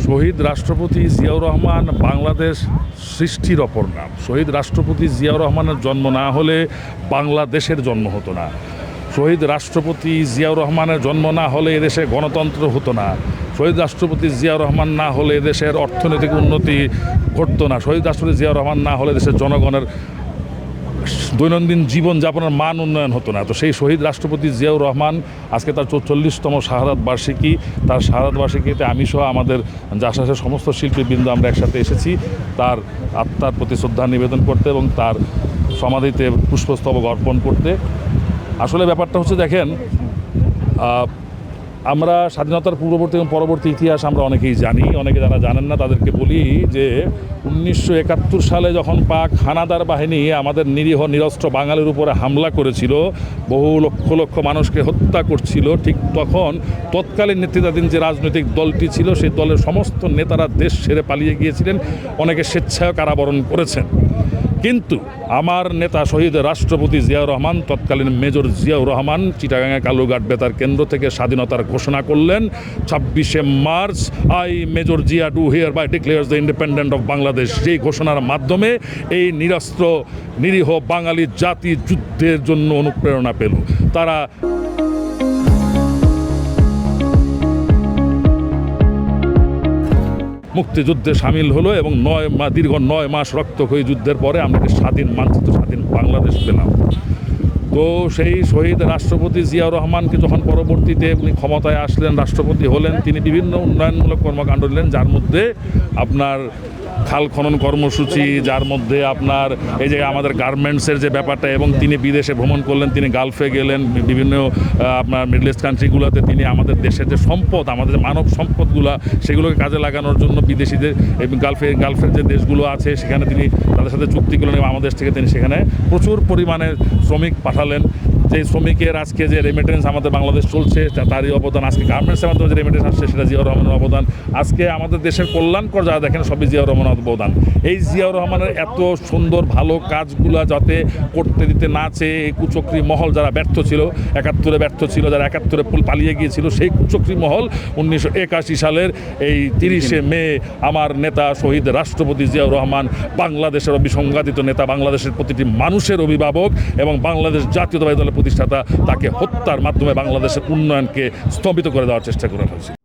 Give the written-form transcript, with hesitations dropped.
শহীদ রাষ্ট্রপতি জিয়াউর রহমান বাংলাদেশ সৃষ্টির অপর নাম। শহীদ রাষ্ট্রপতি জিয়াউর রহমানের জন্ম না হলে বাংলাদেশের জন্ম হতো না। শহীদ রাষ্ট্রপতি জিয়াউর রহমানের জন্ম না হলে এদেশে গণতন্ত্র হতো না। শহীদ রাষ্ট্রপতি জিয়াউর রহমান না হলে এদেশের অর্থনৈতিক উন্নতি ঘটতো না। শহীদ রাষ্ট্রপতি জিয়াউর রহমান না হলে দেশের জনগণের দৈনন্দিন জীবনযাপনের মান উন্নয়ন হতো না। তো সেই শহীদ রাষ্ট্রপতি জিয়াউর রহমান আজকে তার 44তম শাহাদাত বার্ষিকী। তার শাহাদাত বার্ষিকীতে আমি সহ আমাদের জাসাসের সমস্ত শিল্পীবৃন্দ আমরা একসাথে এসেছি তার আত্মার প্রতি শ্রদ্ধা নিবেদন করতে এবং তার সমাধিতে পুষ্পস্তবক অর্পণ করতে। আসলে ব্যাপারটা হচ্ছে, দেখেন, আমরা স্বাধীনতার পূর্ববর্তী এবং পরবর্তী ইতিহাস আমরা অনেকেই জানি। অনেকে যারা জানেন না তাদেরকে বলি যে 1971 সালে যখন পাক হানাদার বাহিনী আমাদের নিরীহ নিরস্ত্র বাঙালির উপরে হামলা করেছিল, বহু লক্ষ লক্ষ মানুষকে হত্যা করছিল, ঠিক তখন তৎকালীন নেতৃত্বাধীন যে রাজনৈতিক দলটি ছিল সেই দলের সমস্ত নেতারা দেশ ছেড়ে পালিয়ে গিয়েছিলেন, অনেকে স্বেচ্ছায় কারাবরণ করেছেন। কিন্তু আমার নেতা শহীদ রাষ্ট্রপতি জিয়াউর রহমান, তৎকালীন মেজর জিয়াউর রহমান চিটাগাঙে কালুঘাট বেতার কেন্দ্র থেকে স্বাধীনতার ঘোষণা করলেন 26শে March, I major Zia do hereby declares the independent of Bangladesh. যেই ঘোষণার মাধ্যমে এই নিরস্ত্র নিরীহ বাঙালি জাতি যুদ্ধের জন্য অনুপ্রেরণা পেল। তারা মুক্তিযুদ্ধে সামিল হলো এবং দীর্ঘ 9 মাস রক্তক্ষয়ী যুদ্ধের পরে আমরা স্বাধীন মানচিত্র, স্বাধীন বাংলাদেশ পেলাম। তো সেই শহীদ রাষ্ট্রপতি জিয়াউর রহমানকে যখন পরবর্তীতে উনি ক্ষমতায় আসলেন, রাষ্ট্রপতি হলেন, তিনি বিভিন্ন উন্নয়নমূলক কর্মকাণ্ড নিলেন, যার মধ্যে আপনার খাল খনন কর্মসূচি, যার মধ্যে আপনার এই যে আমাদের গার্মেন্টসের যে ব্যাপারটা, এবং তিনি বিদেশে ভ্রমণ করলেন, তিনি গালফে গেলেন, বিভিন্ন আপনার মিডল ইস্ট কান্ট্রিগুলোতে তিনি আমাদের দেশের যে সম্পদ, আমাদের যে মানব সম্পদগুলো, সেগুলোকে কাজে লাগানোর জন্য বিদেশিদের গালফের যে দেশগুলো আছে সেখানে তিনি তাদের সাথে চুক্তি করলেন এবং আমাদের দেশ থেকে তিনি সেখানে প্রচুর পরিমাণে শ্রমিক পাঠালেন। যে শ্রমিকের আজকে যে রেমিটেন্স আমাদের বাংলাদেশ চলছে তারই অবদান, আজকে গার্মেন্টসের মাধ্যমে যে রেমিটেন্স আসছে সেটা জিয়াউর রহমানের অবদান, আজকে আমাদের দেশের কল্যাণকর যারা দেখেন সবই জিয়াউর রহমানের অবদান। এই জিয়াউর রহমানের এত সুন্দর ভালো কাজগুলো যাতে করতে দিতে না চেয়ে এই কুচক্রী মহল যারা ব্যর্থ ছিল, 71-এ ব্যর্থ ছিল, যারা 71-এ পালিয়ে গিয়েছিল, সেই কুচক্রী মহল 1981 সালের এই 30শে মে আমার নেতা শহীদ রাষ্ট্রপতি জিয়াউর রহমান, বাংলাদেশের অবিসংবাদিত নেতা, বাংলাদেশের প্রতিটি মানুষের অভিভাবক এবং বাংলাদেশ জাতীয়তাবাদী দলের প্রতিষ্ঠাতা, তাকে হত্যার মাধ্যমে বাংলাদেশের উন্নয়নকে স্থগিত করে দেওয়ার চেষ্টা করা হয়েছিল।